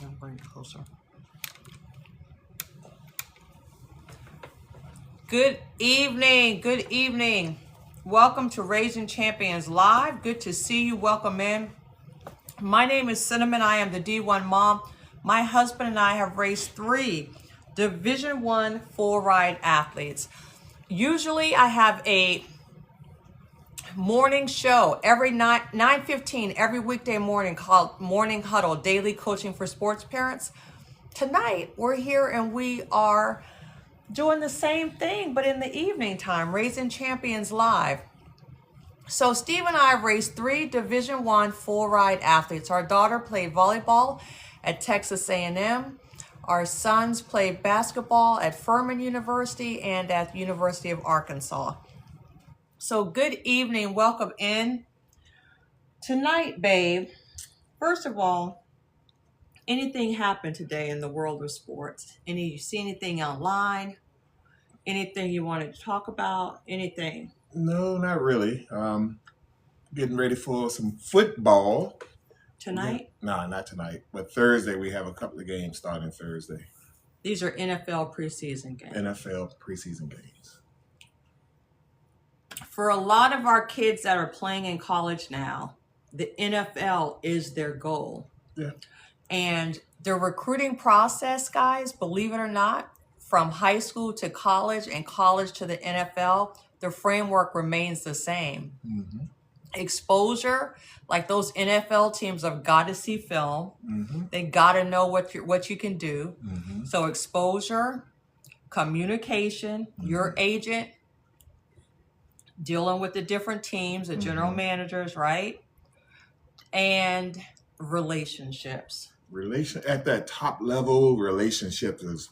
I'm bring it closer. Good evening. Good evening. Welcome to Raising Champions Live. Good to see you. Welcome in. My name is Cinnamon. I am the D1 mom. My husband and I have raised 3 Division I full ride athletes. Usually I have a morning show every 9:15 every weekday morning called Morning Huddle, daily coaching for sports parents. Tonight we're here and we are doing the same thing, but in the evening time, Raising Champions Live. So Steve and I have raised 3 Division I full ride athletes. Our daughter played volleyball at Texas A&M. Our sons played basketball at Furman University and at the University of Arkansas. So good evening, welcome in. Tonight, babe, first of all, anything happened today in the world of sports? You see anything online? Anything you wanted to talk about? Anything? No, not really. Getting ready for some football. Tonight? No, not tonight. But Thursday, we have a couple of games starting Thursday. These are NFL preseason games. NFL preseason games. For a lot of our kids that are playing in college now, the NFL is their goal. Yeah. And the recruiting process, guys, believe it or not, from high school to college and college to the NFL, the framework remains the same. Mm-hmm. Exposure, like those NFL teams have got to see film. Mm-hmm. They got to know what you can do. Mm-hmm. So exposure, communication, your agent, dealing with the different teams, the general managers, right? And relationships. At that top level, relationships is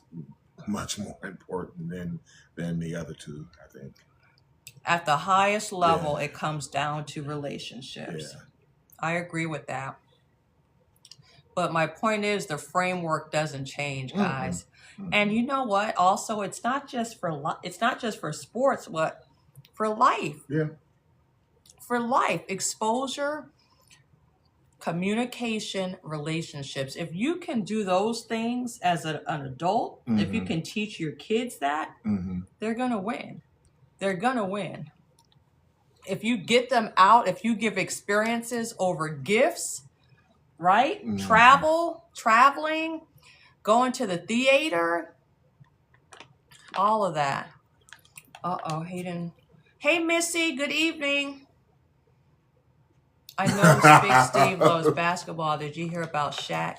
much more important than the other two, I think. At the highest level, it comes down to relationships. Yeah. I agree with that. But my point is the framework doesn't change, guys. Mm-hmm. And you know what? Also, it's not just for sports, but for life. Yeah. For life, exposure, communication, relationships. If you can do those things as an adult, if you can teach your kids that, they're going to win. They're going to win. If you get them out, if you give experiences over gifts, right? Traveling, going to the theater, all of that. Hayden. Hey, Missy, good evening. I know Big Steve loves basketball. Did you hear about Shaq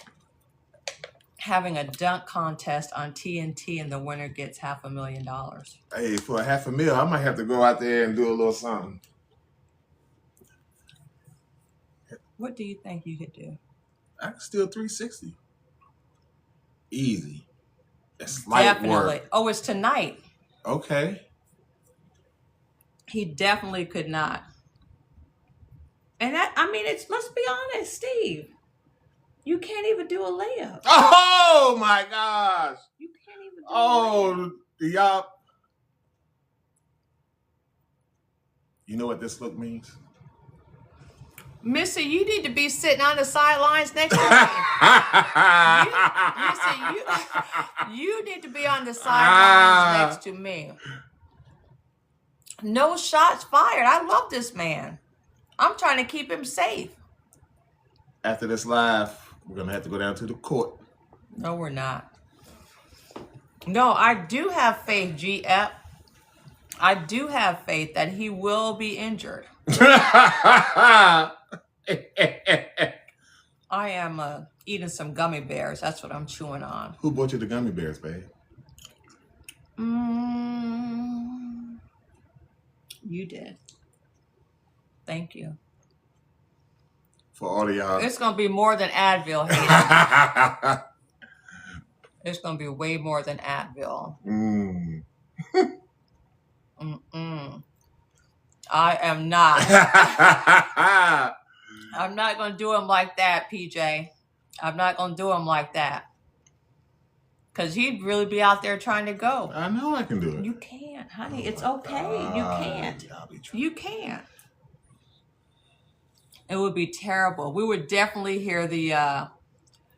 having a dunk contest on TNT and the winner gets $500,000? Hey, for $500,000, I might have to go out there and do a little something. What do you think you could do? I can steal 360. Easy. It's light Definitely. work. Oh, it's tonight. Okay. He definitely could not. And let's be honest, Steve. You can't even do a layup. Oh my gosh. You can't even do a layup. Y'all. You know what this look means? Missy, you need to be sitting on the sidelines next to me. You need to be on the sidelines next to me. No shots fired. I love this man. I'm trying to keep him safe. After this live, we're going to have to go down to the court. No, we're not. No, I do have faith, GF. I do have faith that he will be injured. I am eating some gummy bears. That's what I'm chewing on. Who bought you the gummy bears, babe? You did. Thank you. For all of y'all. It's going to be more than Advil, Hayden. It's going to be way more than Advil. I am not. I'm not going to do him like that, PJ. I'm not going to do him like that. Because he'd really be out there trying to go. I know I can do it. You can't, honey. It's okay. You can't. You can't. It would be terrible. We would definitely hear the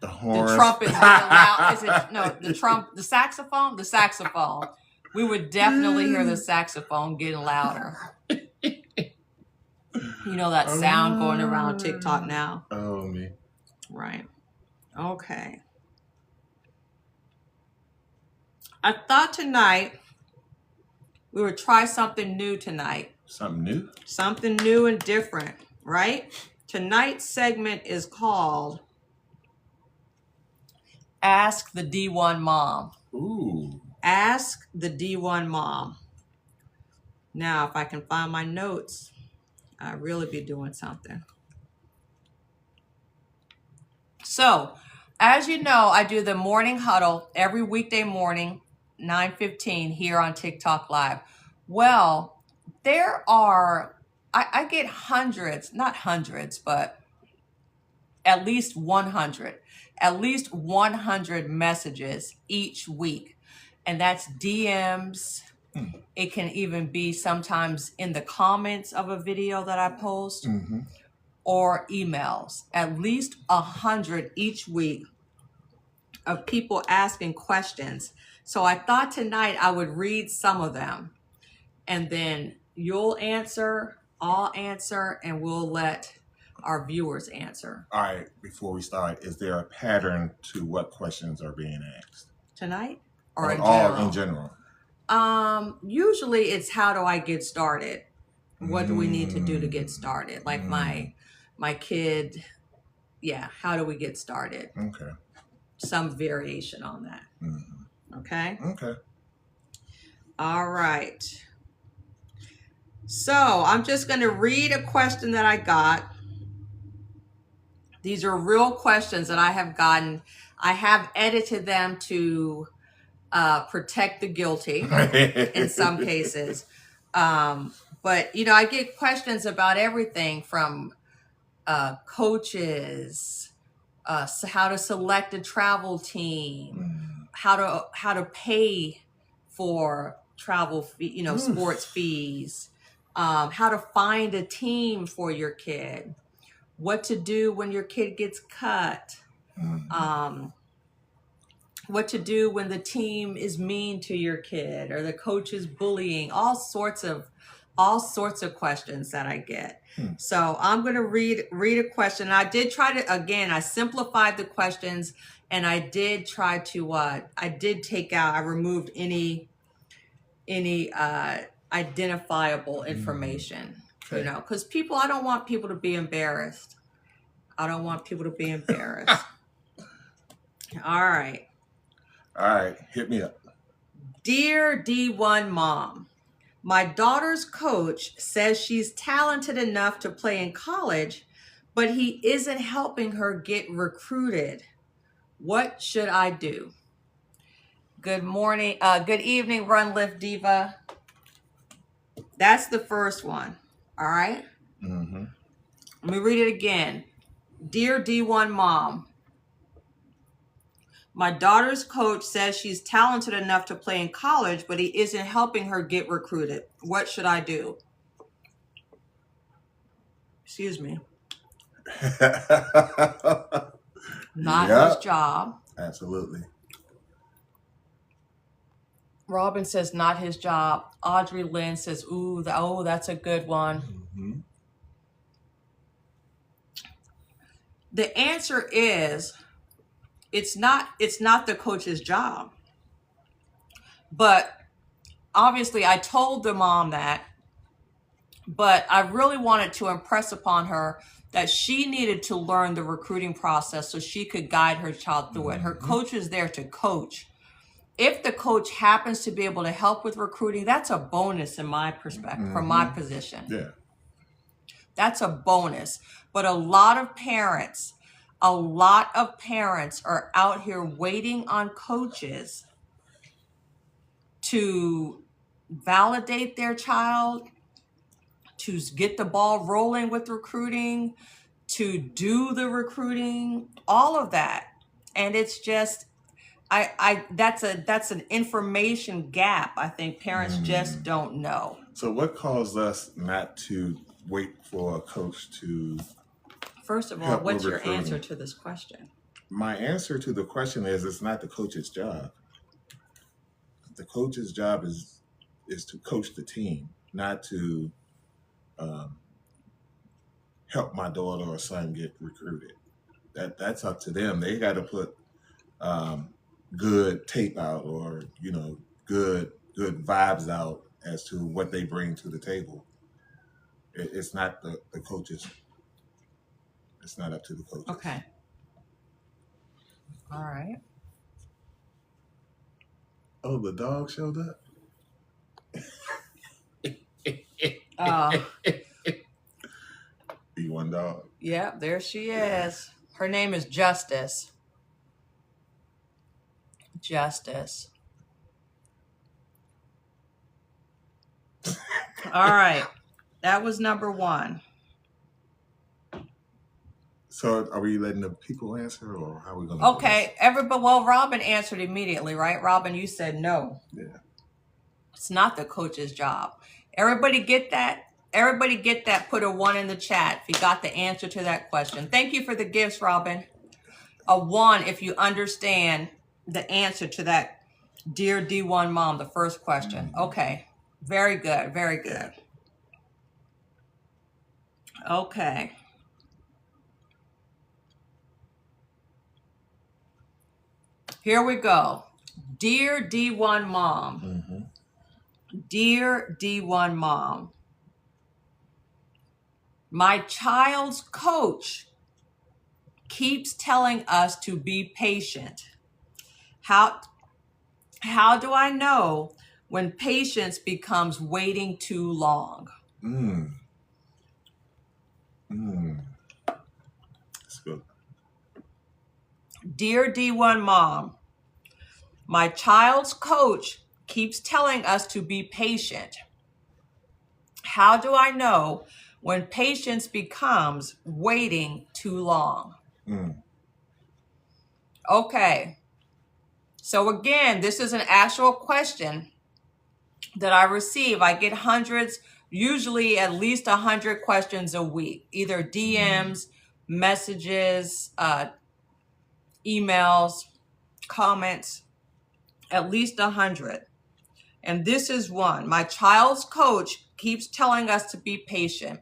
The horns. The trumpet being loud. Is it no the saxophone? The saxophone. We would definitely hear the saxophone getting louder. You know that sound going around TikTok now? Oh, me. Right. Okay. I thought tonight we would try something new tonight. Something new? Something new and different, right? Tonight's segment is called Ask the D1 Mom. Ooh. Ask the D1 Mom. Now, if I can find my notes, I'll really be doing something. So, as you know, I do the morning huddle every weekday morning, 9:15 here on TikTok Live. Well, there are, I get hundreds, not hundreds, but at least 100 messages each week. And that's DMs. It can even be sometimes in the comments of a video that I post or emails. At least 100 each week of people asking questions. So I thought tonight I would read some of them and then you'll answer, I'll answer, and we'll let our viewers answer. All right, before we start, is there a pattern to what questions are being asked? Tonight? Or in all general? in general? Usually it's how do I get started? What do we need to do to get started? Like my kid, yeah, how do we get started? Okay. Some variation on that. Okay? Okay. All right. So I'm just going to read a question that I got. These are real questions that I have gotten. I have edited them to protect the guilty in some cases. But, you know, I get questions about everything from coaches, how to select a travel team, how to pay for travel, sports fees, how to find a team for your kid, what to do when your kid gets cut, what to do when the team is mean to your kid or the coach is bullying, all sorts of questions that I get. So I'm going to read a question. I did try to, again, I simplified the questions and I did try to, I removed any identifiable information, you know, because I don't want people to be embarrassed. I don't want people to be embarrassed. All right. All right, hit me up. Dear D1 Mom, my daughter's coach says she's talented enough to play in college, but he isn't helping her get recruited. What should I do? Good morning, good evening, Run Lift Diva. That's the first one. All right. Let me read it again. Dear D1 Mom, my daughter's coach says she's talented enough to play in college, but he isn't helping her get recruited. What should I do? Excuse me. Not his job. Absolutely. Robin says not his job. Audrey Lynn says, that's a good one. The answer is, it's not the coach's job. But obviously I told the mom that, but I really wanted to impress upon her that she needed to learn the recruiting process so she could guide her child through it. Her coach is there to coach. If the coach happens to be able to help with recruiting, that's a bonus in my perspective, from my position. Yeah. That's a bonus. But a lot of parents are out here waiting on coaches to validate their child, to get the ball rolling with recruiting, to do the recruiting, all of that. And it's just, that's an information gap. I think parents just don't know. So what caused us not to wait for a coach to... First of all, what's your answer to this question? My answer to the question is it's not the coach's job. The coach's job is to coach the team, not to um, help my daughter or son get recruited. That's up to them. They got to put um, good tape out, or good vibes out as to what they bring to the table. It's not the coaches. It's not up to the coaches. Okay. All right. Oh, the dog showed up. D1 dog. Yeah, there she is. Her name is Justice. Justice. All right. That was number 1. So are we letting the people answer, or how are we going to Okay. Well, Robin answered immediately, right? Robin, you said no. Yeah. It's not the coach's job. Everybody get that? Everybody get that? Put a 1 in the chat if you got the answer to that question. Thank you for the gifts, Robin. A 1 if you understand the answer to that, dear D1 mom, the first question. Okay. Very good. Very good. Okay. Here we go. Dear D1 mom. Mm-hmm. Dear D1 mom. My child's coach keeps telling us to be patient. How do I know when patience becomes waiting too long? That's good. Dear D1 mom, my child's coach keeps telling us to be patient. How do I know when patience becomes waiting too long? Okay. So again, this is an actual question that I receive. I get hundreds, usually at least 100 questions a week, either DMs, messages, emails, comments, at least 100. And this is one. My child's coach keeps telling us to be patient.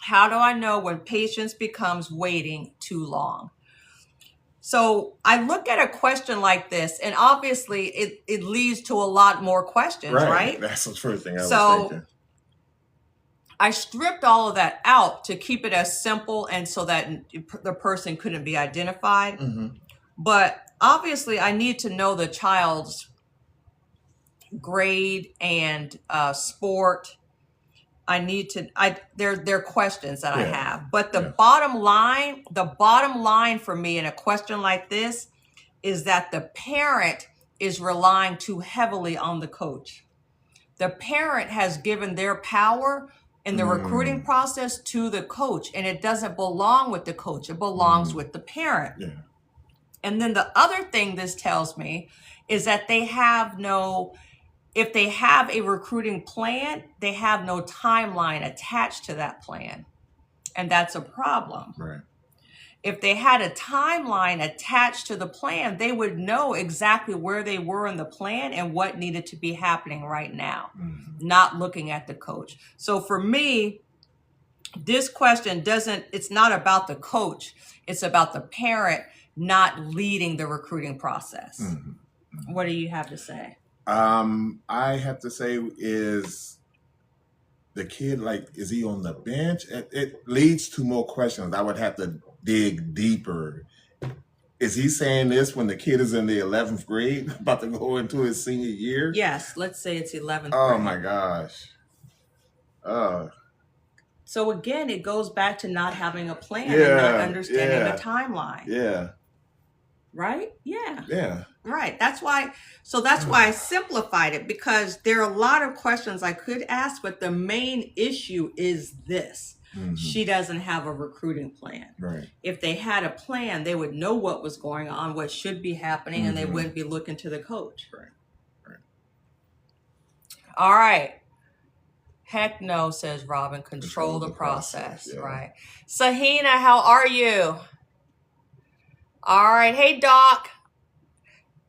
How do I know when patience becomes waiting too long? So I look at a question like this, and obviously it leads to a lot more questions, right? That's the first thing I was thinking. I stripped all of that out to keep it as simple and so that the person couldn't be identified. Mm-hmm. But obviously I need to know the child's grade and sport. There are questions that I have, but the bottom line for me in a question like this is that the parent is relying too heavily on the coach. The parent has given their power in the recruiting process to the coach, and it doesn't belong with the coach. It belongs with the parent. Yeah. And then the other thing this tells me is that if they have a recruiting plan, they have no timeline attached to that plan. And that's a problem. Right. If they had a timeline attached to the plan, they would know exactly where they were in the plan and what needed to be happening right now, not looking at the coach. So for me, this question it's not about the coach. It's about the parent not leading the recruiting process. What do you have to say? I have to say, is the kid, is he on the bench? It leads to more questions. I would have to dig deeper. Is he saying this when the kid is in the 11th grade, about to go into his senior year? Yes, let's say it's 11th grade. Oh my gosh. So again, it goes back to not having a plan and not understanding the timeline. Yeah. Right? Yeah. Yeah. Right. That's why I simplified it, because there are a lot of questions I could ask, but the main issue is this. She doesn't have a recruiting plan. Right. If they had a plan, they would know what was going on, what should be happening, and they wouldn't be looking to the coach. Right. All right. Heck no, says Robin. Control the process. Yeah. Right. Sahina, how are you? All right. Hey, Doc.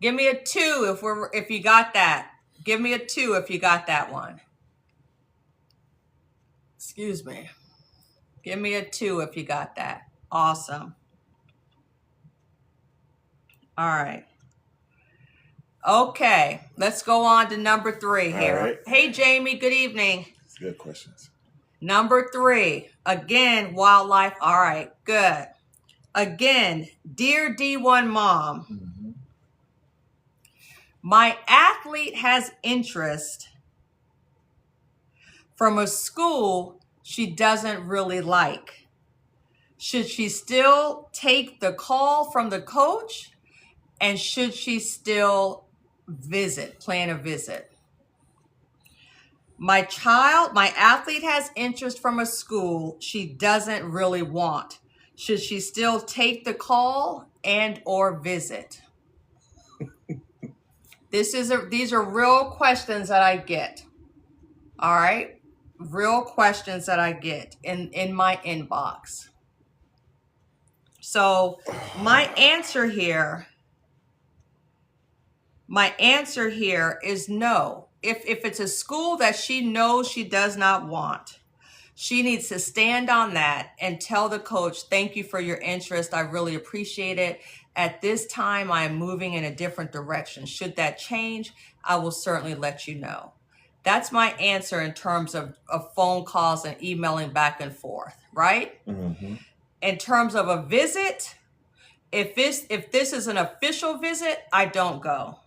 Give me a 2 if you got that. Give me a 2 if you got that one. Excuse me. Give me a 2 if you got that. Awesome. All right. Okay. Let's go on to number 3 here. All right. Hey, Jamie. Good evening. It's good questions. Number 3. Again, wildlife. All right. Good. Again, dear D1 mom. Mm-hmm. My athlete has interest from a school she doesn't really like. Should she still take the call from the coach? And should she still plan a visit? My athlete has interest from a school she doesn't really want. Should she still take the call and or visit? These are real questions that I get. All right? Real questions that I get in my inbox. So my answer here is no. If it's a school that she knows she does not want, she needs to stand on that and tell the coach, thank you for your interest. I really appreciate it. At this time, I am moving in a different direction. Should that change, I will certainly let you know. That's my answer in terms of phone calls and emailing back and forth, right? Mm-hmm. In terms of a visit, if this is an official visit, I don't go.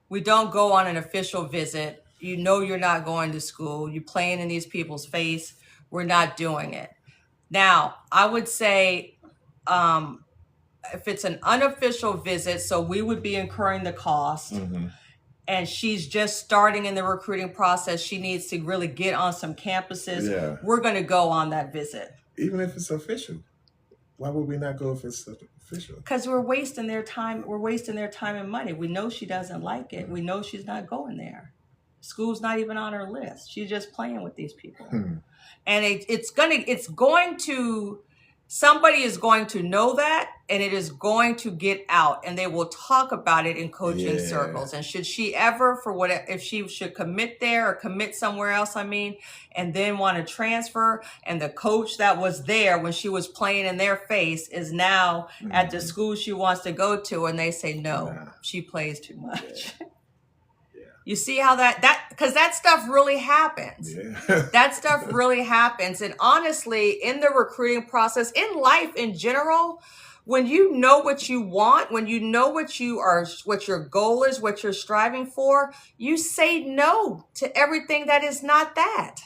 We don't go on an official visit. You know you're not going to school. You're playing in these people's face. We're not doing it. Now, I would say if it's an unofficial visit, so we would be incurring the cost, Mm-hmm. and she's just starting in the recruiting process, she needs to really get on some campuses. Yeah. We're going to go on that visit. Even if it's official, why would we not go if it's official? Because we're wasting their time. We're wasting their time and money. We know she doesn't like it. We know she's not going there. School's not even on her list. She's just playing with these people. And somebody is going to know that, and it is going to get out, and they will talk about it in coaching circles. And should she ever, if she should commit there or commit somewhere else, and then want to transfer, and the coach that was there when she was playing in their face is now at the school she wants to go to, and they say, no, she plays too much. Yeah. You see how because that stuff really happens. Yeah. That stuff really happens. And honestly, in the recruiting process, in life in general, when you know what you want, when you know what your goal is, what you're striving for, you say no to everything that is not that.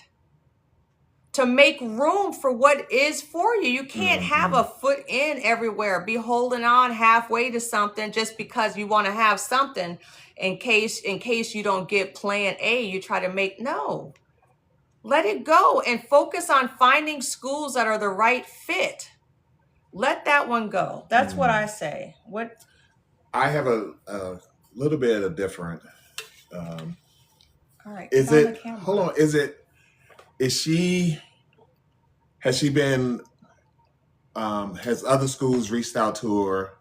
To make room for what is for you. You can't have a foot in everywhere, be holding on halfway to something just because you want to have something in case you don't get plan A, you try to no. Let it go and focus on finding schools that are the right fit. Let that one go. That's what I say. I have a little bit of different. All right. Hold on. Has she been, has other schools reached out to her?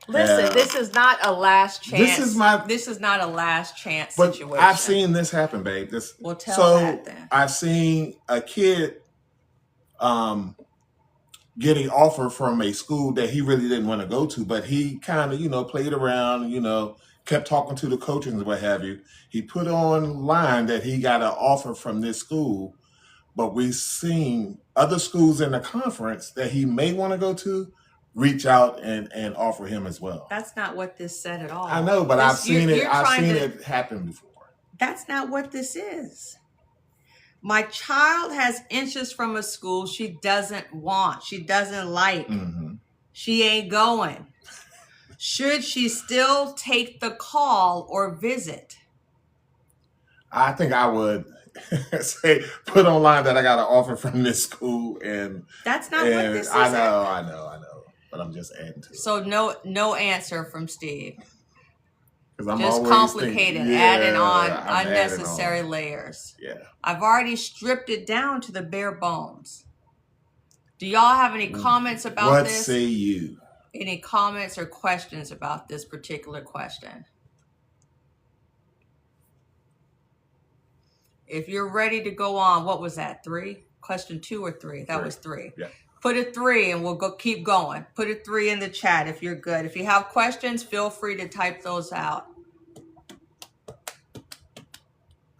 Listen, this is not a last chance. This is not a last chance but situation. I've seen this happen, babe. Well, tell that then. I've seen a kid getting offer from a school that he really didn't want to go to, but he kind of, played around, kept talking to the coaches and what have you. He put online that he got an offer from this school, but we've seen other schools in the conference that he may want to go to reach out and offer him as well. That's not what this said at all. I know, but I've seen it happen before. That's not what this is. My child has interest from a school she doesn't want, she doesn't like. Mm-hmm. She ain't going. Should she still take the call or visit? I think I would say put online that I got an offer from this school, and that's not what this is. I know. But I'm just adding to it. So no answer from Steve. I'm just complicated, adding on unnecessary layers. Yeah. I've already stripped it down to the bare bones. Do y'all have any comments about this? What say you? Any comments or questions about this particular question? If you're ready to go on, what was that? 3? Question 2 or 3? That was 3. Yeah. Put a 3 and we'll keep going. Put a 3 in the chat if you're good. If you have questions, feel free to type those out.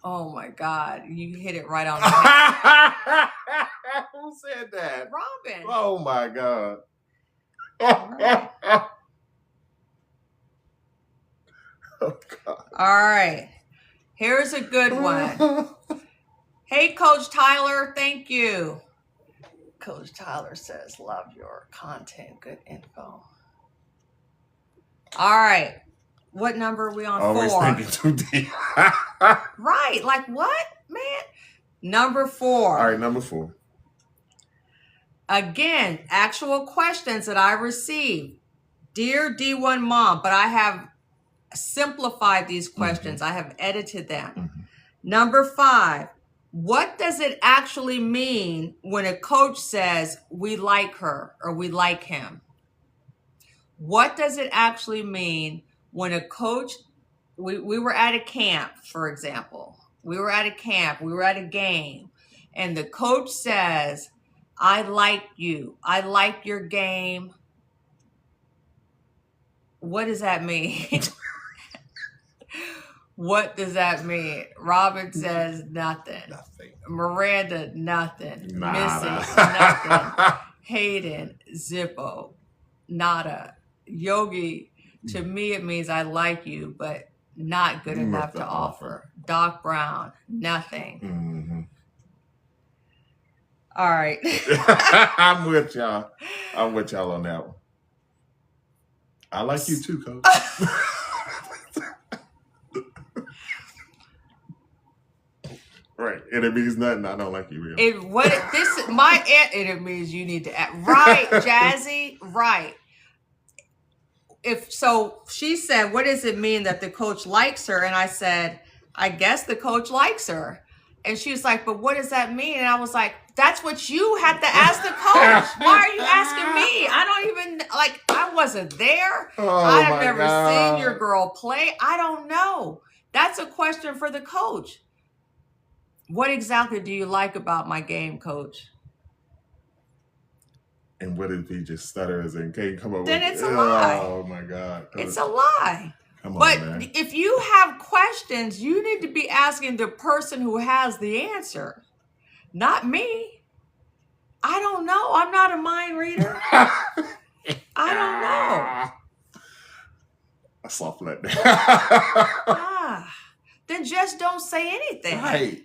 Oh my God, you hit it right on the head. Who said that? Robin. Oh my God. Right. Oh God. All right. Here's a good one. Hey, Coach Tyler, thank you. Coach Tyler says, love your content, good info. All right. What number are we on? Always 4. thinking too deep. Right. Like what, man? Number 4. All right, number 4. Again, actual questions that I received. Dear D1 Mom, but I have simplified these questions. I have edited them. Number 5. What does it actually mean when a coach says we like her or we like him? What does it actually mean when a coach, we were at a camp, for example. We were at a camp, we were at a game, and the coach says, I like you. I like your game. What does that mean? What does that mean? Robin says nothing. Nothing. Miranda, nothing. Nada. Missy, nothing. Hayden, Zippo, nada. Yogi, to me it means I like you, but not good enough to offer. Doc Brown, nothing. Mm-hmm. All right. I'm with y'all. I'm with y'all on that one. I like you too, Coach. Right, and it means nothing. I don't like you, real. It means you need to act right, Jazzy. Right. If so, she said, "What does it mean that the coach likes her?" And I said, "I guess the coach likes her." And she was like, "But what does that mean?" And I was like, "That's what you had to ask the coach. Why are you asking me? I don't even I wasn't there. I've never seen your girl play. I don't know. That's a question for the coach." What exactly do you like about my game, Coach? And what if he just stutters and can't come up Then with it's a lie. Oh my God. Coach. It's a lie. Come on, but man. if you have questions, you need to be asking the person who has the answer, not me. I don't know. I'm not a mind reader. I don't know. I soft like that. Then just don't say anything. Right.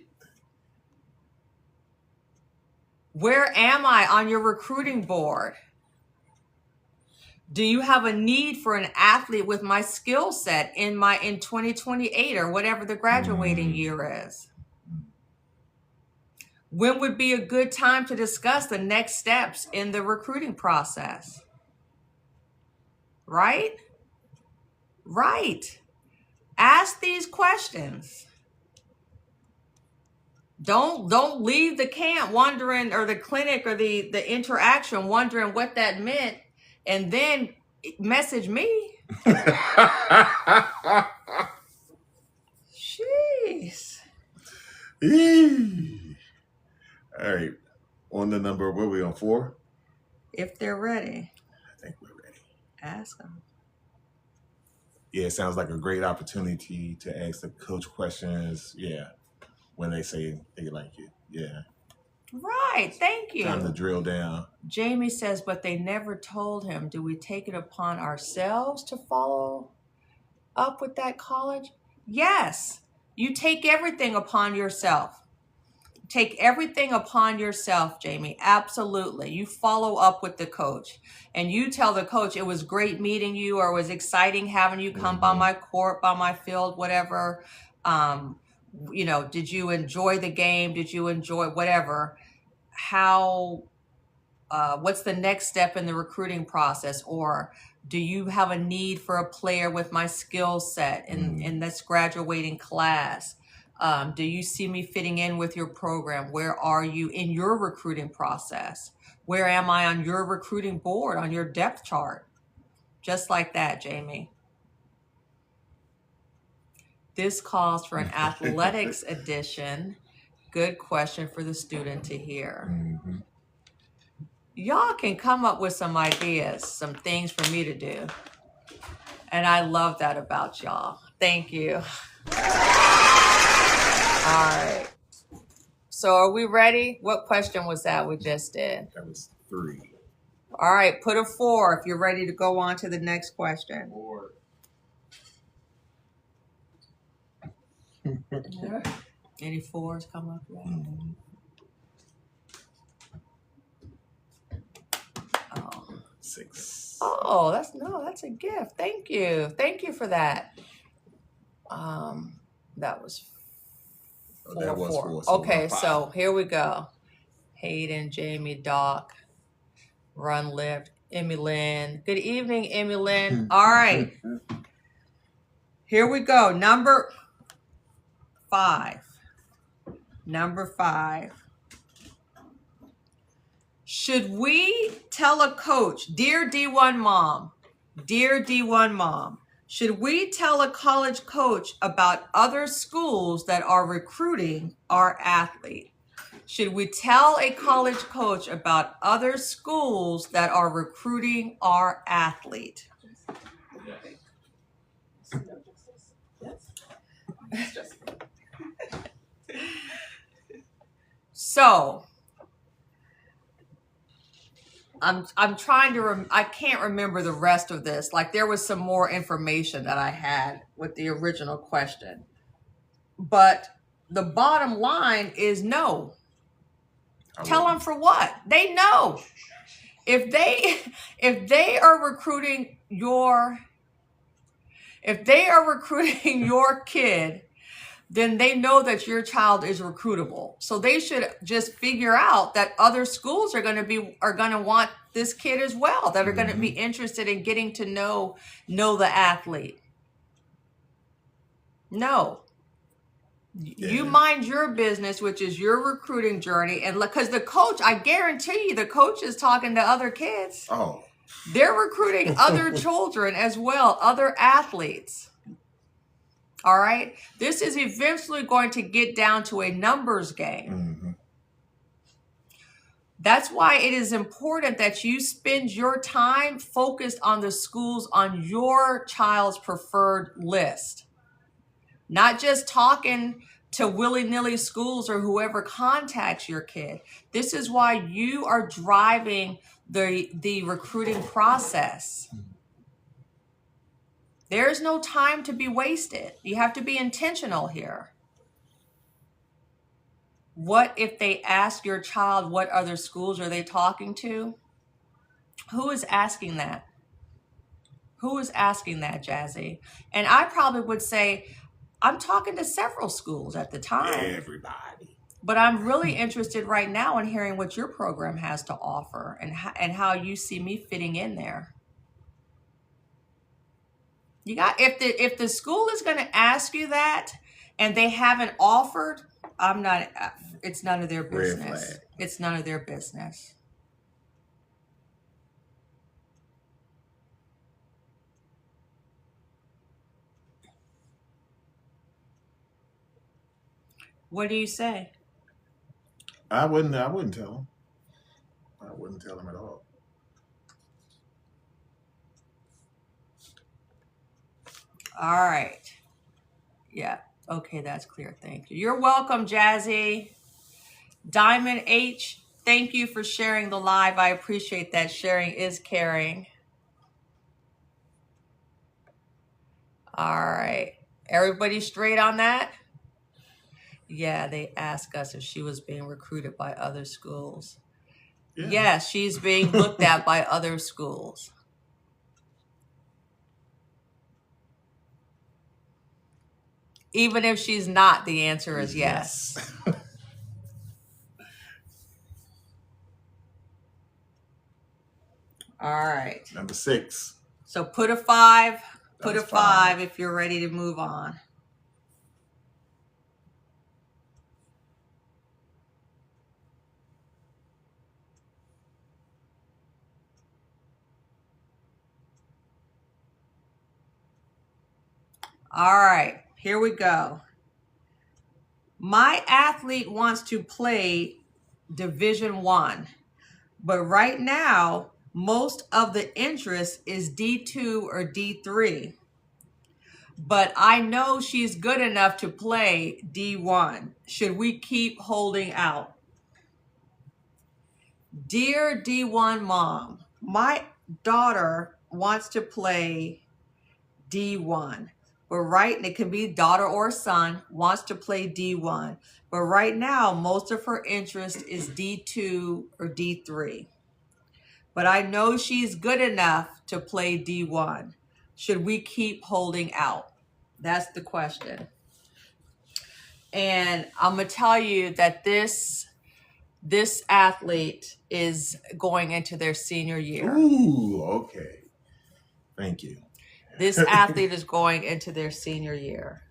Where am I on your recruiting board? Do you have a need for an athlete with my skill set in 2028 or whatever the graduating year is? When would be a good time to discuss the next steps in the recruiting process? Right? Right. Ask these questions. Don't leave the camp wondering, or the clinic or the interaction wondering what that meant, and then message me. Jeez. All right. On the number, what are we on, 4? If they're ready. I think we're ready. Ask them. Yeah, it sounds like a great opportunity to ask the coach questions. Yeah. When they say they like you. Yeah. Right. Thank you. Time to drill down. Jamie says, but they never told him. Do we take it upon ourselves to follow up with that college? Yes. You take everything upon yourself. Take everything upon yourself, Jamie. Absolutely. You follow up with the coach and you tell the coach it was great meeting you, or it was exciting having you come by my court, by my field, whatever. Did you enjoy the game? Did you enjoy whatever? What's the next step in the recruiting process? Or do you have a need for a player with my skill set in this graduating class? Do you see me fitting in with your program? Where are you in your recruiting process? Where am I on your recruiting board, on your depth chart? Just like that, Jamie. This calls for an athletics edition. Good question for the student to hear. Mm-hmm. Y'all can come up with some ideas, some things for me to do. And I love that about y'all. Thank you. All right. So are we ready? What question was that we just did? That was 3. All right, put a 4 if you're ready to go on to the next question. 4. Any 4s come up yet? Mm-hmm. Oh. 6. Oh, that's a gift. Thank you. Thank you for that. That was 4. That was 4. So okay, 5. so here we go. Hayden, Jamie, Doc, Run Lift, Emmy Lynn. Good evening, Emmy Lynn. All right. Here we go. Number 5. Number 5. Should we tell a coach, dear D1 mom, should we tell a college coach about other schools that are recruiting our athlete? Should we tell a college coach about other schools that are recruiting our athlete? So, I'm trying to, I can't remember the rest of this. Like there was some more information that I had with the original question. But the bottom line is no. Tell them for what? They know. If they are recruiting your kid, then they know that your child is recruitable. So they should just figure out that other schools are going to want this kid as well, that are going to be interested in getting to know the athlete. No. You mind your business, which is your recruiting journey. And because the coach, I guarantee you, the coach is talking to other kids. Oh. They're recruiting other children as well, other athletes. All right. This is eventually going to get down to a numbers game. Mm-hmm. That's why it is important that you spend your time focused on the schools on your child's preferred list. Not just talking to willy-nilly schools or whoever contacts your kid. This is why you are driving the recruiting process. There's no time to be wasted. You have to be intentional here. What if they ask your child what other schools are they talking to? Who is asking that? Who is asking that, Jazzy? And I probably would say, I'm talking to several schools at the time. Everybody. But I'm really interested right now in hearing what your program has to offer and how you see me fitting in there. You got if the school is going to ask you that and they haven't offered, it's none of their business. It's none of their business. What do you say? I wouldn't tell them. I wouldn't tell them at all. All right. Yeah. Okay, that's clear. Thank you. You're welcome, Jazzy. Diamond H, thank you for sharing the live. I appreciate that. Sharing is caring. All right. Everybody straight on that? Yeah, they asked us if she was being recruited by other schools. Yeah. Yes, she's being looked at by other schools. Even if she's not, the answer is yes. All right. Number 6. So put a 5. Put a 5 if you're ready to move on. All right, here we go. My athlete wants to play Division 1, but right now, most of the interest is D2 or D3. But I know she's good enough to play D1. Should we keep holding out? Dear D1 mom, my daughter wants to play D1. But and it can be daughter or son, wants to play D1. But right now, most of her interest is D2 or D3. But I know she's good enough to play D1. Should we keep holding out? That's the question. And I'm going to tell you that this athlete is going into their senior year. Ooh, okay. Thank you. This athlete is going into their senior year.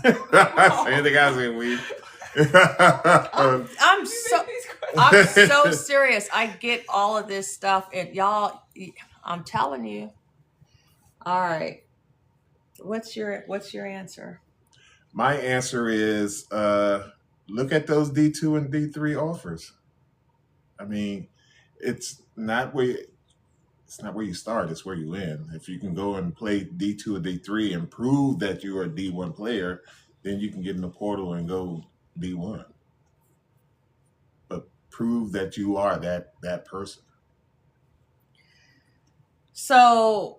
Anything else in week? I'm so serious. I get all of this stuff, and y'all, I'm telling you. All right. What's your answer? My answer is look at those D2 and D3 offers. I mean, it's not where you start, it's where you end. If you can go and play D2 or D3 and prove that you're a D1 player, then you can get in the portal and go D1. But prove that you are that person. So,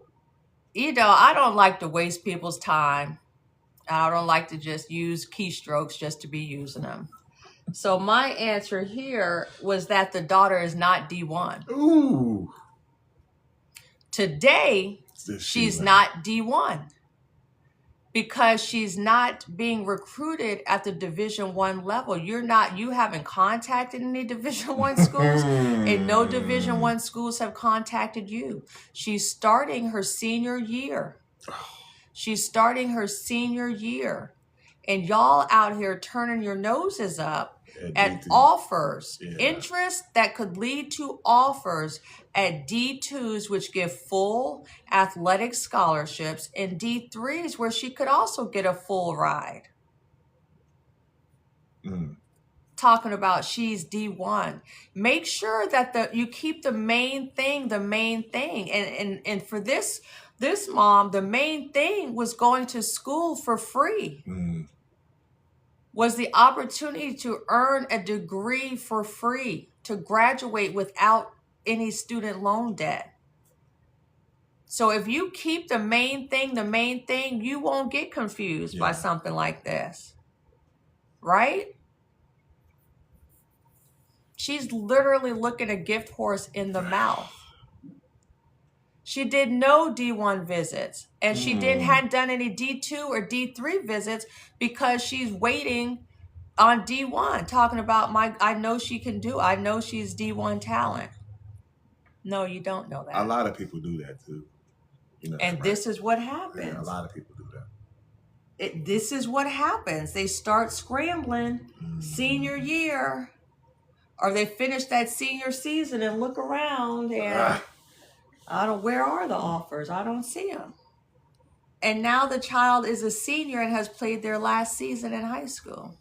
I don't like to waste people's time. I don't like to just use keystrokes just to be using them. So my answer here was that the daughter is not D1. Ooh. Today, she's not D1 because she's not being recruited at the Division 1 level. You haven't contacted any Division 1 schools, and no Division 1 schools have contacted you. She's starting her senior year. And y'all out here turning your noses up at offers, interest that could lead to offers at D2s, which give full athletic scholarships, and D3s, where she could also get a full ride. Talking about she's D1. Make sure that you keep the main thing. And for this mom, the main thing was going to school for free. Was the opportunity to earn a degree for free, to graduate without any student loan debt. So if you keep the main thing, you won't get confused by something like this. Right? She's literally looking a gift horse in the mouth. She did no D1 visits, and she hadn't done any D2 or D3 visits because she's waiting on D1, talking about I know she can do. I know she's D1 talent. No, you don't know that. A lot of people do that too. And this is what happens. Yeah, a lot of people do that. This is what happens. They start scrambling senior year, or they finish that senior season and look around and where are the offers? I don't see them. And now the child is a senior and has played their last season in high school.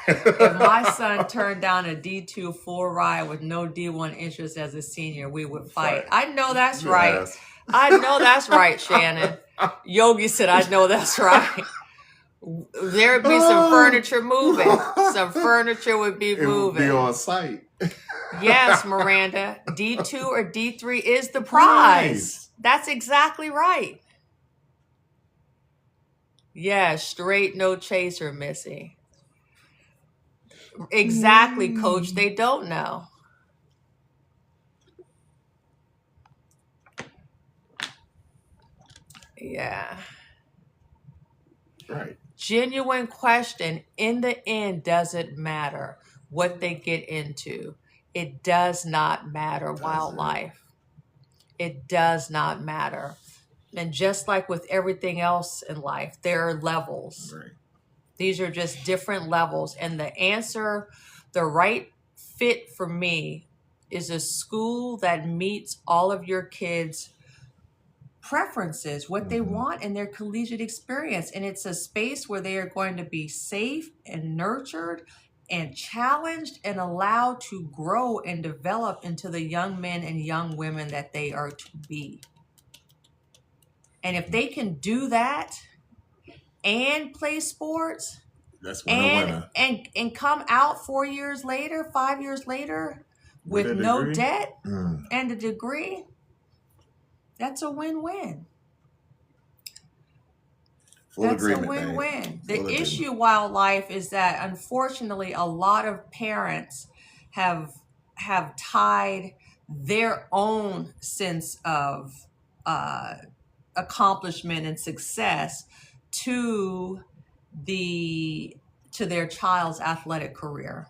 If my son turned down a D2 full ride with no D1 interest as a senior, we would fight. I know that's right. I know that's right, Shannon. Yogi said, I know that's right. There'd be some furniture moving. Some furniture would be moving. It would be on site. Yes, Miranda. D2 or D3 is the prize. That's exactly right. Yeah, straight no chaser, Missy. Exactly, Coach. They don't know. Yeah. Right. Genuine question. In the end, does it matter what they get into? It does not matter, wildlife. It does not matter. And just like with everything else in life, there are levels. Right. These are just different levels. And the answer, the right fit for me, is a school that meets all of your kids' preferences, what they want in their collegiate experience. And it's a space where they are going to be safe and nurtured and challenged and allowed to grow and develop into the young men and young women that they are to be. And if they can do that and play sports That's winner. and come out 4 years later, 5 years later with a no degree? debt and a degree, that's a win-win. Full That's agreement, a win-win. Full The agreement. issue, wildlife, is that unfortunately a lot of parents have tied their own sense of accomplishment and success to their child's athletic career.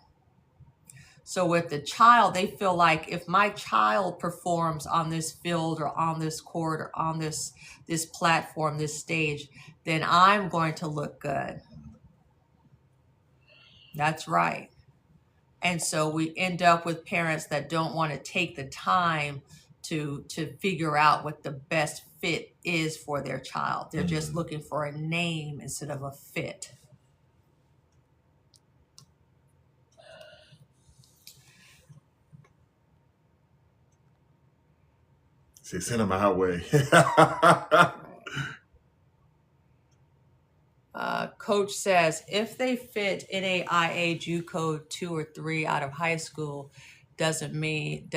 So with the child, they feel like if my child performs on this field or on this court or on this platform, this stage, then I'm going to look good. That's right. And so we end up with parents that don't want to take the time to figure out what the best fit is for their child. They're just looking for a name instead of a fit. See, send them our way. Coach says if they fit NAIA JUCO 2 or 3 out of high school, doesn't mean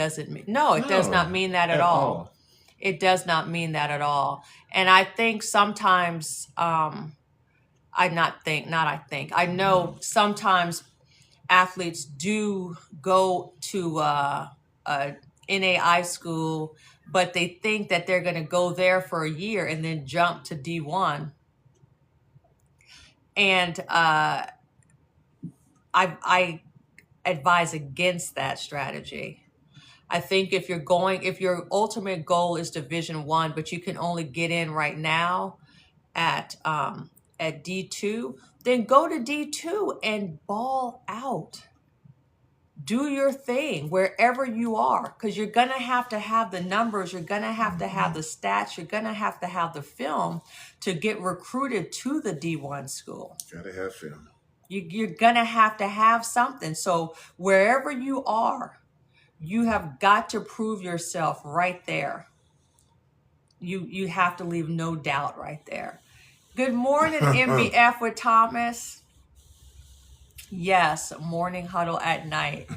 no, it does not mean that at all. It does not mean that at all. And I think sometimes I know sometimes athletes do go to a NAI school, but they think that they're going to go there for a year and then jump to D1. And I advise against that strategy. I think if your ultimate goal is Division I, but you can only get in right now at D2, then go to D2 and ball out. Do your thing wherever you are, because you're going to have the numbers, you're going to have the stats, you're going to have the film to get recruited to the D1 school. Gotta have film. You're going to have something. So wherever you are, you have got to prove yourself right there. You have to leave no doubt right there. Good morning, MBF with Thomas. Yes, morning huddle at night.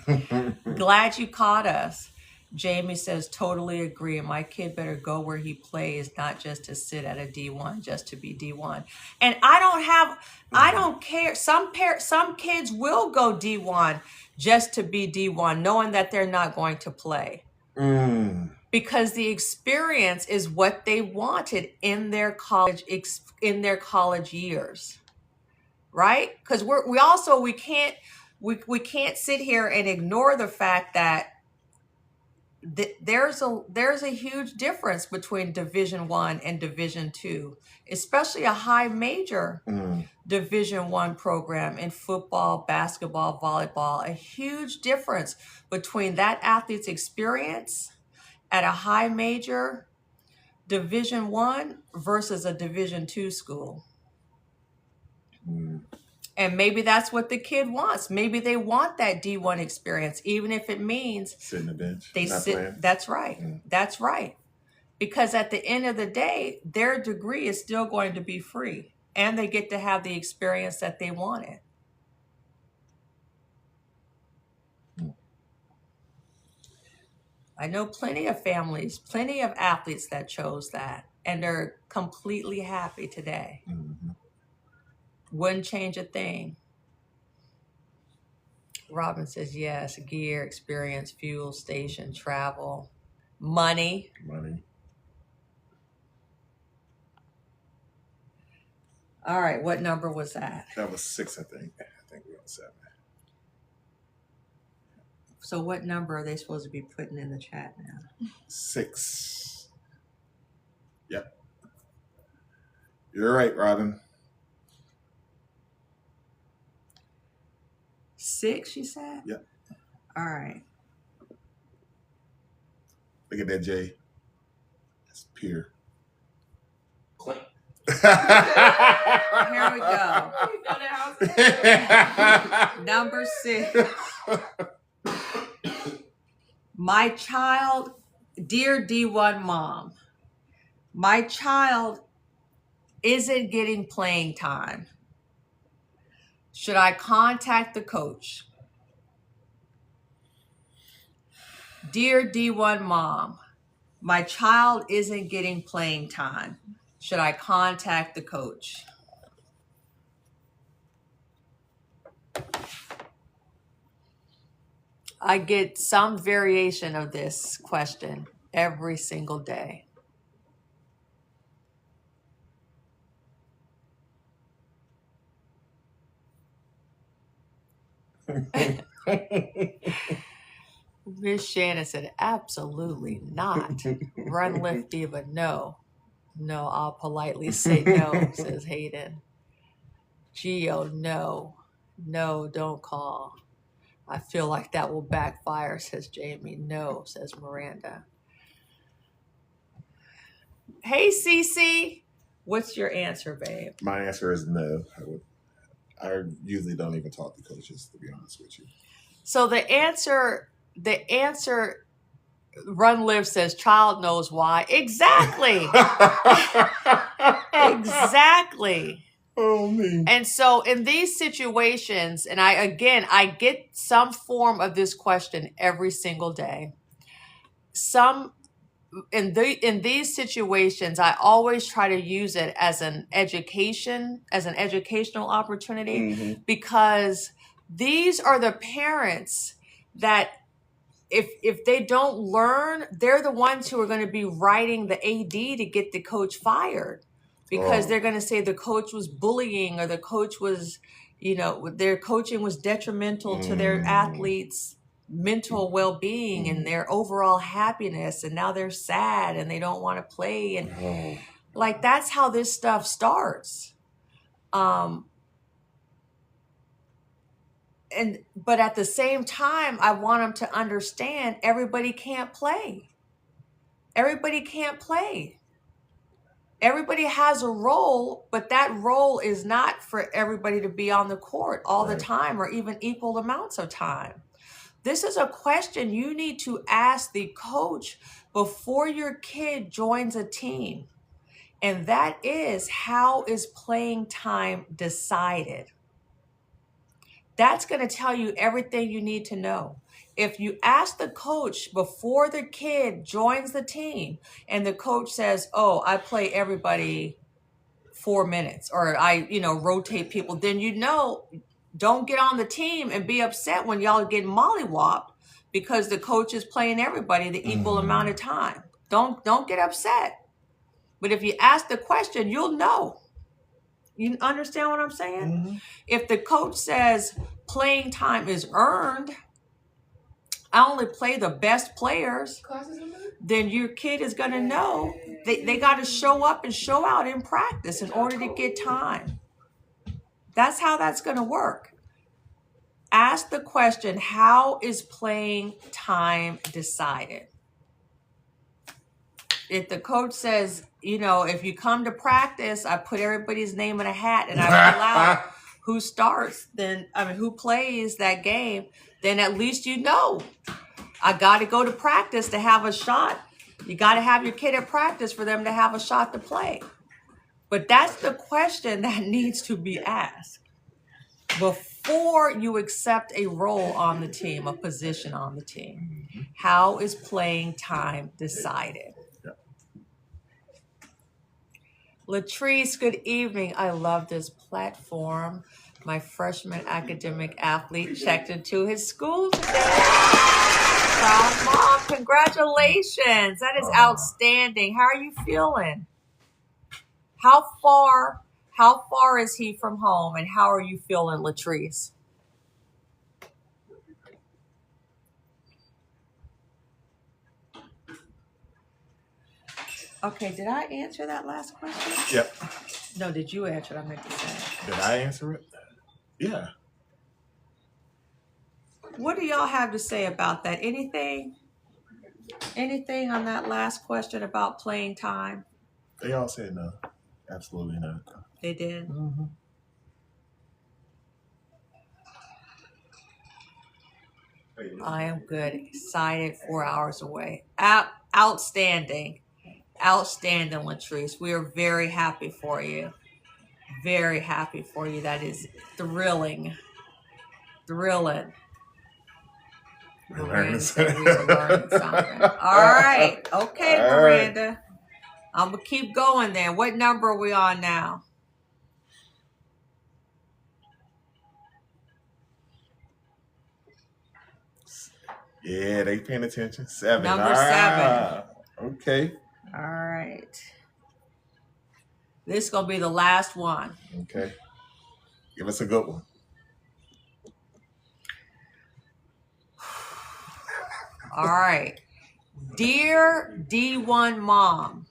Glad you caught us. Jamie says, totally agree. My kid better go where he plays, not just to sit at a D1, just to be D1. And I don't care. Some kids will go D1 just to be D1, knowing that they're not going to play. Because the experience is what they wanted in their college years. Right? Because we can't sit here and ignore the fact that there's a huge difference between Division I and Division II, especially a high major Division I program in football, basketball, volleyball. A huge difference between that athlete's experience at a high major Division I versus a Division II school. And maybe that's what the kid wants. Maybe they want that D1 experience, even if it means sit in the bench. Playing. That's right. That's right. Because at the end of the day, their degree is still going to be free, and they get to have the experience that they wanted. I know plenty of families, plenty of athletes that chose that, and they're completely happy today. Wouldn't change a thing. Robin says, yes, gear, experience, fuel, station, travel, money. All right, what number was that? That was 6, I think. I think we're on 7. So what number are they supposed to be putting in the chat now? 6. Yep. You're right, Robin. 6, you said? Yep. All right. Look at that, Jay. That's pure. Here we go. Number 6. My child, dear D1 mom, my child isn't getting playing time. Should I contact the coach? Dear D1 mom, my child isn't getting playing time. Should I contact the coach? I get some variation of this question every single day. Miss Shannon said, absolutely not. Run, lift, diva, no. No, I'll politely say no, says Hayden. Geo, no. No, don't call. I feel like that will backfire, says Jamie. No, says Miranda. Hey, Cece. What's your answer, babe? My answer is no. I usually don't even talk to coaches, to be honest with you. So the answer, Run Live says, child knows why. Exactly. Exactly. Oh, me. And so in these situations, and I get some form of this question every single day. In these situations, I always try to use it as an educational opportunity, because these are the parents that if they don't learn, they're the ones who are going to be writing the AD to get the coach fired, because they're going to say the coach was bullying, or the coach was, their coaching was detrimental to their athletes' mental well-being and their overall happiness, and now they're sad and they don't want to play, and like that's how this stuff starts. But at the same time, I want them to understand everybody can't play. Everybody can't play. Everybody has a role, but that role is not for everybody to be on the court all the time, or even equal amounts of time. This is a question you need to ask the coach before your kid joins a team. And that is, how is playing time decided? That's going to tell you everything you need to know. If you ask the coach before the kid joins the team, and the coach says, oh, I play everybody 4 minutes, or I, rotate people, then don't get on the team and be upset when y'all get mollywopped because the coach is playing everybody the equal amount of time. Don't get upset. But if you ask the question, you'll know. You understand what I'm saying? If the coach says playing time is earned, I only play the best players, then your kid is going to know they got to show up and show out in practice in order to get time. That's how that's going to work. Ask the question, how is playing time decided? If the coach says, if you come to practice, I put everybody's name in a hat and I pull out who starts, who plays that game, then at least I got to go to practice to have a shot. You got to have your kid at practice for them to have a shot to play. But that's the question that needs to be asked before you accept a role on the team, a position on the team. How is playing time decided? Latrice, good evening. I love this platform. My freshman academic athlete checked into his school today. Proud mom, congratulations. That is outstanding. How are you feeling? How far is he from home, and how are you feeling, Latrice? Okay, did I answer that last question? Yep. No, did you answer it? I meant to say. Did I answer it? Yeah. What do y'all have to say about that? Anything on that last question about playing time? They all said no. Absolutely not. They did. Mm-hmm. I am good. Excited. 4 hours away. Outstanding. Outstanding, Latrice. We are very happy for you. Very happy for you. That is thrilling. Thrilling. Miranda said we are learning something. All right. Okay, All right. Miranda. I'm going to keep going then. What number are we on now? Yeah, they paying attention. 7. Number 7. Okay. All right. This is going to be the last one. Okay. Give us a good one. All right. Dear D1 Mom,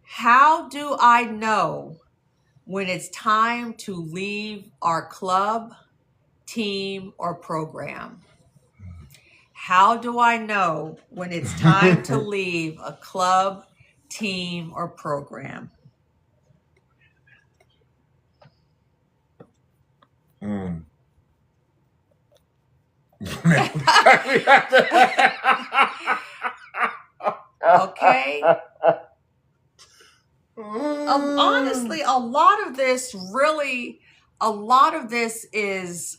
how do I know when it's time to leave our club, team, or program? How do I know when it's time to leave a club, team, or program? Okay. Honestly, a lot of this is,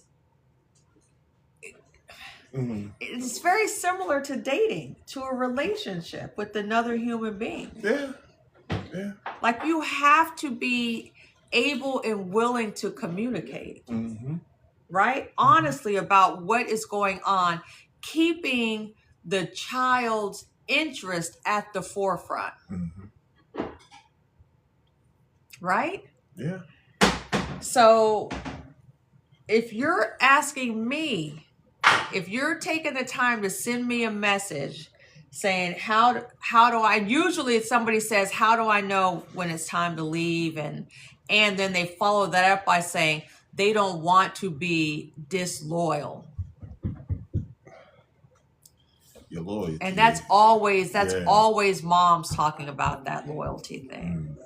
it's very similar to dating, to a relationship with another human being. Yeah. Yeah. Like, you have to be able and willing to communicate, right? Honestly, about what is going on, keeping the child's interest at the forefront. Right? Yeah. So if you're asking me, if you're taking the time to send me a message saying, how do I, usually somebody says, how do I know when it's time to leave? And then they follow that up by saying they don't want to be disloyal. Your loyalty. And that's always moms talking about that loyalty thing.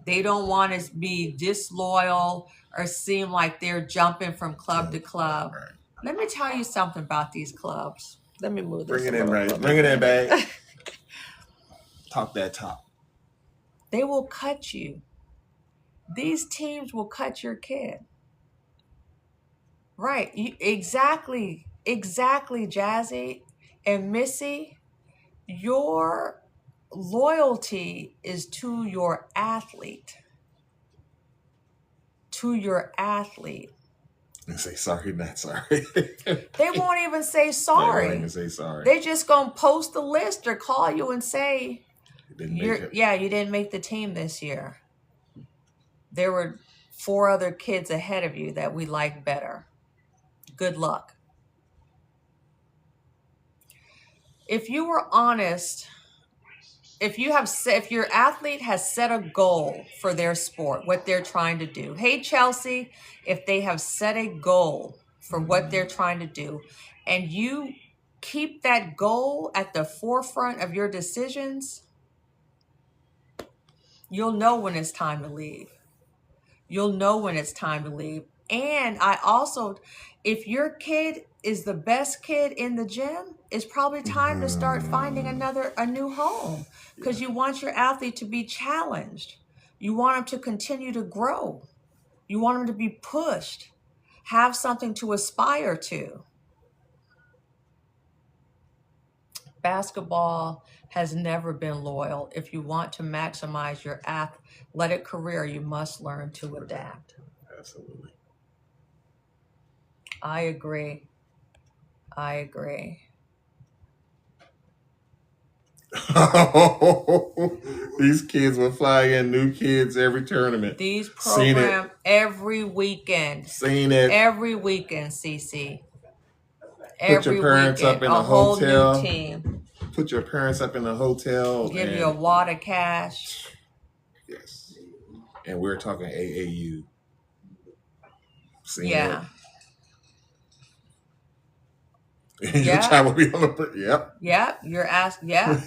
They don't want to be disloyal or seem like they're jumping from club to club. Right. Let me tell you something about these clubs. Let me move this. Bring it in, right? Bring it in, babe. Talk that talk. They will cut you. These teams will cut your kid. Right. Exactly, Jazzy and Missy. Your loyalty is to your athlete. To your athlete. And say sorry, not sorry. They won't even say sorry. They won't even say sorry. They're just gonna post the list or call you and say, you didn't make the team this year. There were 4 other kids ahead of you that we like better. Good luck. If you were honest, if your athlete has set a goal for their sport, what they're trying to do. Hey, Chelsea, if they have set a goal for what they're trying to do, and you keep that goal at the forefront of your decisions, you'll know when it's time to leave. You'll know when it's time to leave. And if your kid is the best kid in the gym, it's probably time to start finding a new home, because you want your athlete to be challenged. You want them to continue to grow. You want them to be pushed, have something to aspire to. Basketball has never been loyal. If you want to maximize your athletic career, you must learn to adapt. Absolutely. I agree. These kids will fly in new kids every tournament. These programs every weekend. Seen it. Every weekend, CC. Put your parents up in a hotel. Whole new team. Put your parents up in a hotel. Give you a wad of cash. Yes. And we're talking AAU. Seen it. Your child will be on the. Yep. Yep. You're asked. Yeah.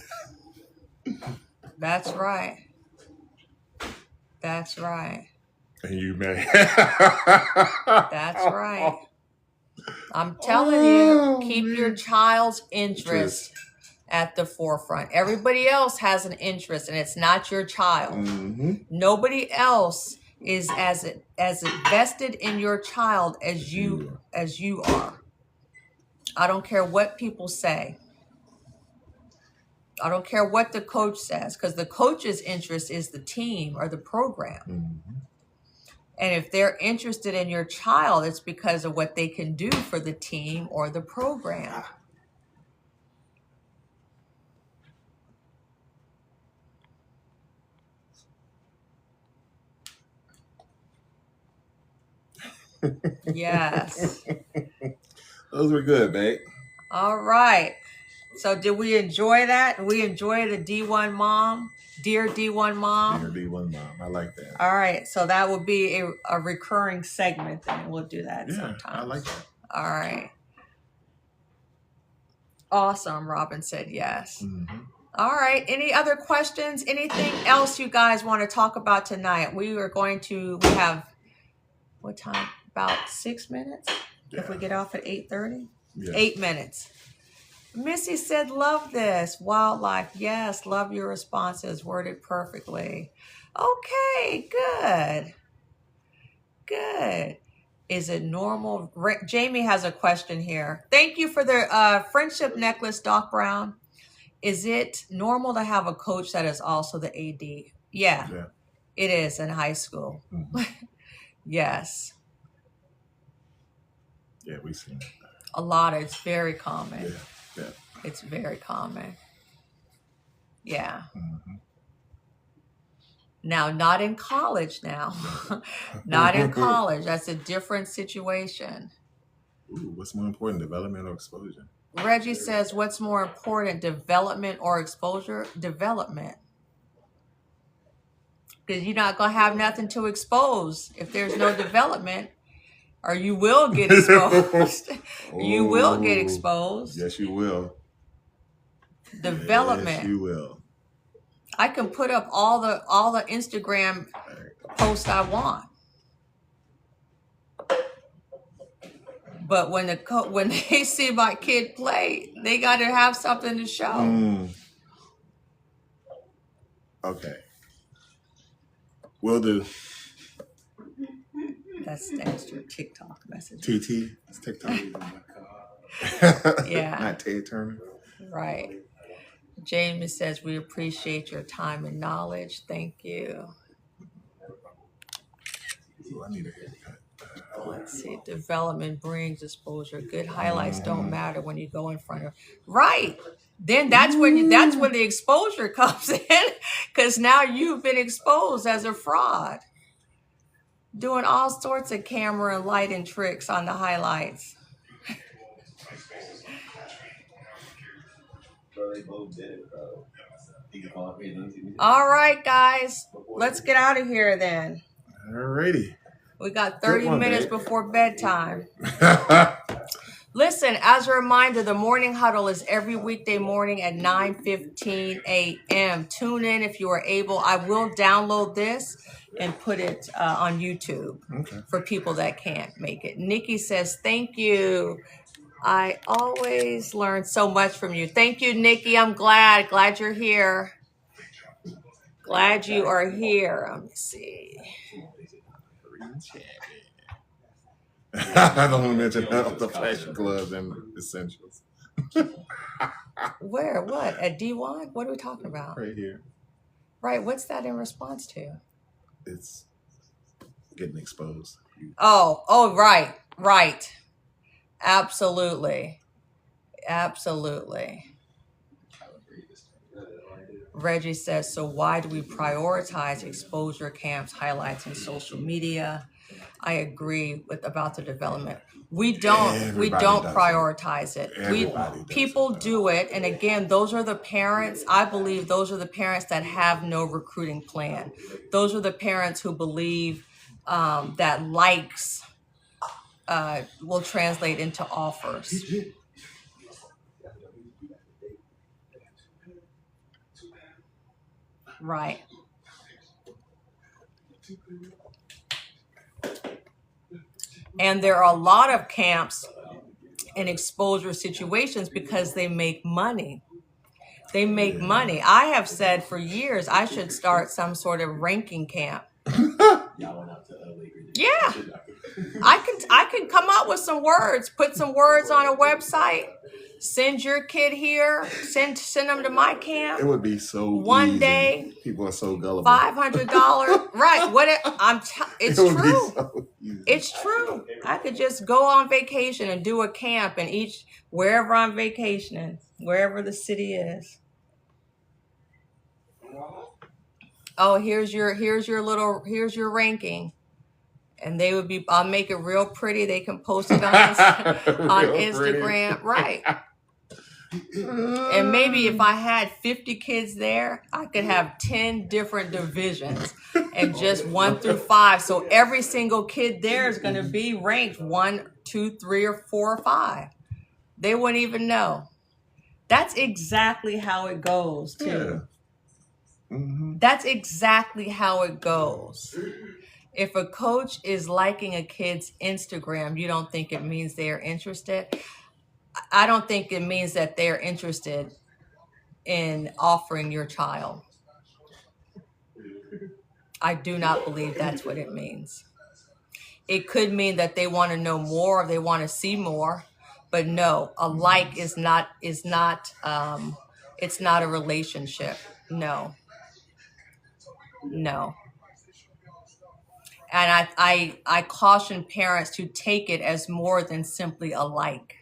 That's right. That's right. And you may. That's right. I'm telling you, keep your child's interest at the forefront. Everybody else has an interest, and it's not your child. Mm-hmm. Nobody else is as invested in your child as you are. I don't care what people say. I don't care what the coach says, because the coach's interest is the team or the program. Mm-hmm. And if they're interested in your child, it's because of what they can do for the team or the program. Yes. Those were good, babe. All right. So did we enjoy that? We enjoy the D1 mom, dear D1 mom. Dear D1 mom, I like that. All right. So that will be a recurring segment, then we'll do that sometimes. I like that. All right. Awesome. Robin said yes. Mm-hmm. All right. Any other questions? Anything else you guys want to talk about tonight? We have, what time? About 6 minutes? Yeah. If we get off at 8:30? Yeah. 8 minutes. Missy said, love this. Wildlife. Yes. Love your responses. Worded perfectly. Okay. Good. Good. Is it normal? Jamie has a question here. Thank you for the friendship necklace, Doc Brown. Is it normal to have a coach that is also the AD? Yeah. It is in high school. Mm-hmm. Yes. Yeah, we've seen it. A lot. It's very common. Yeah. It's very common. Yeah. Mm-hmm. Now, not in college now. Not in college. That's a different situation. Ooh, what's more important, development or exposure? Reggie says, what's more important, development or exposure? Development. Because you're not going to have nothing to expose if there's no development, or you will get exposed. You will get exposed. Yes, you will. Development. Yes, you will. I can put up all the Instagram posts I want. But when they see my kid play, they got to have something to show. Okay. Will do. That's your TikTok message. TT. It's TikTok. Yeah. Not Ted Turner. Right. Jamie says, we appreciate your time and knowledge. Thank you. Ooh, I need a haircut. Let's see. Development brings exposure. Good highlights don't matter when you go in front of. Right. Then that's when the exposure comes in, because now you've been exposed as a fraud, doing all sorts of camera and lighting tricks on the highlights. All right, guys, let's get out of here then. Alrighty. We got 30 minutes before bedtime. Listen, as a reminder, the morning huddle is every weekday morning at 9:15 a.m. Tune in if you are able. I will download this and put it on YouTube for people that can't make it. Nikki says, thank you. I always learn so much from you. Thank you, Nikki. I'm glad you're here. Glad you are here. Let me see. I don't want to mention the fashion gloves and essentials. Where? What? At D1? What are we talking about? Right here. Right. What's that in response to? It's getting exposed. Oh, right. Absolutely. Reggie says, so why do we prioritize exposure camps, highlights, and social media? I agree about the development. We don't prioritize it. People do it. And again, those are the parents. I believe those are the parents that have no recruiting plan. Those are the parents who believe that likes will translate into offers. Right. And there are a lot of camps and exposure situations because they make money. They make money. I have said for years I should start some sort of ranking camp. Yeah. I can come up with some words, put some words on a website, send your kid here, send them to my camp. It would be so one easy. day. People are so gullible. $500. Right. It's It would be true. so easy. It's true. I could just go on vacation and do a camp in wherever I'm vacationing, wherever the city is. Oh, here's your ranking. And they would be, I'll make it real pretty. They can post it on Instagram. Right. And maybe if I had 50 kids there, I could have 10 different divisions and just 1 through 5. So every single kid there is going to be ranked 1, 2, 3, or 4, or 5. They wouldn't even know. That's exactly how it goes, too. Yeah. Mm-hmm. That's exactly how it goes. If a coach is liking a kid's Instagram, you don't think it means they are interested? I don't think it means that they're interested in offering your child. I do not believe that's what it means. It could mean that they want to know more or they want to see more, but no, a like is not it's not a relationship. No. And I caution parents to take it as more than simply a like.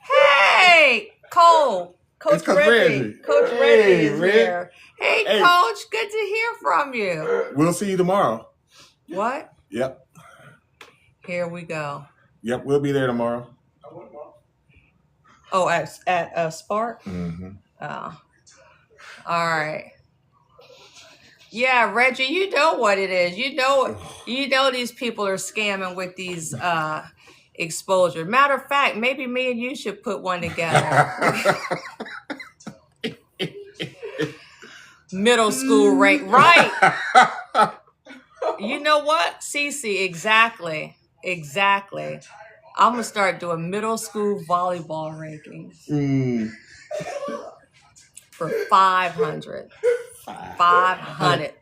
Hey, Cole, Coach Reggie. Coach Reggie is here. Hey, Coach, good to hear from you. We'll see you tomorrow. What? Yep. Here we go. Yep, we'll be there tomorrow. Oh, at Spark? Mm-hmm. Oh. All right. Yeah, Reggie, you know what it is. You know these people are scamming with these exposure. Matter of fact, maybe me and you should put one together. Middle school rank, right? You know what, Cece? Exactly. I'm gonna start doing middle school volleyball rankings for 500. 500.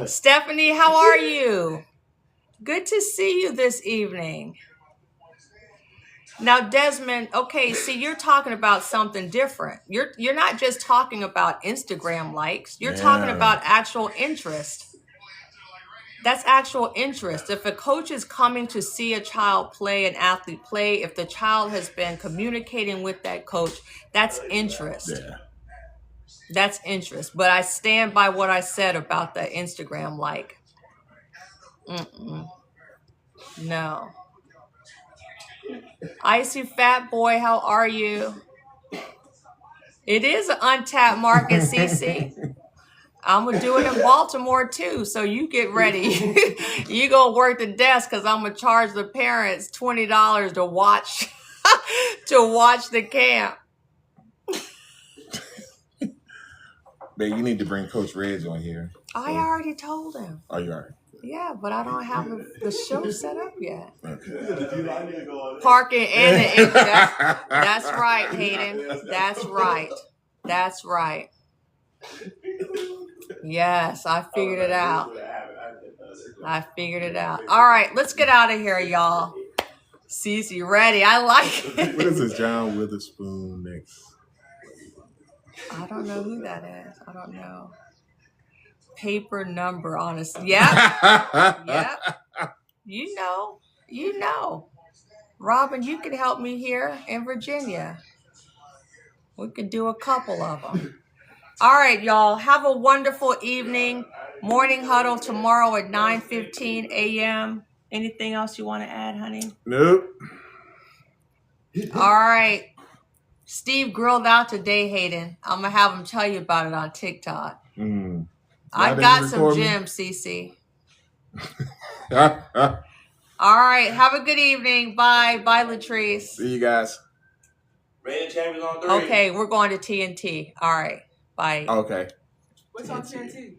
Stephanie, how are you? Good to see you this evening. Now, Desmond, okay, see, you're talking about something different. You're not just talking about Instagram likes. You're talking about actual interest. That's actual interest. If a coach is coming to see a child play, an athlete play, if the child has been communicating with that coach, that's interest. Yeah. That's interest. But I stand by what I said about the Instagram like. No. Icy Fat Boy, how are you? It is an untapped market, CC. I'm going to do it in Baltimore too, so you get ready. You going to work the desk because I'm going to charge the parents $20 to watch the camp. Babe, you need to bring Coach Reg on here. I already told him. Oh, you already? Yeah, but I don't have the show set up yet. Okay. Parking and that's right, Hayden. That's right. Yes, I figured it out. All right, let's get out of here, y'all. Cece, ready? I like it. What is this, John Witherspoon next? I don't know who that is. I don't know. Paper number, honestly. Yep. You know. Robin, you can help me here in Virginia. We could do a couple of them. All right, y'all. Have a wonderful evening. Morning huddle tomorrow at 9:15 a.m. Anything else you want to add, honey? Nope. All right. Steve grilled out today, Hayden. I'm going to have him tell you about it on TikTok. I got some gems, Cece. All right. Have a good evening. Bye. Bye, Latrice. See you guys. Reigning champions on 3. Okay, we're going to TNT. All right. Bye. Okay. What's on TNT?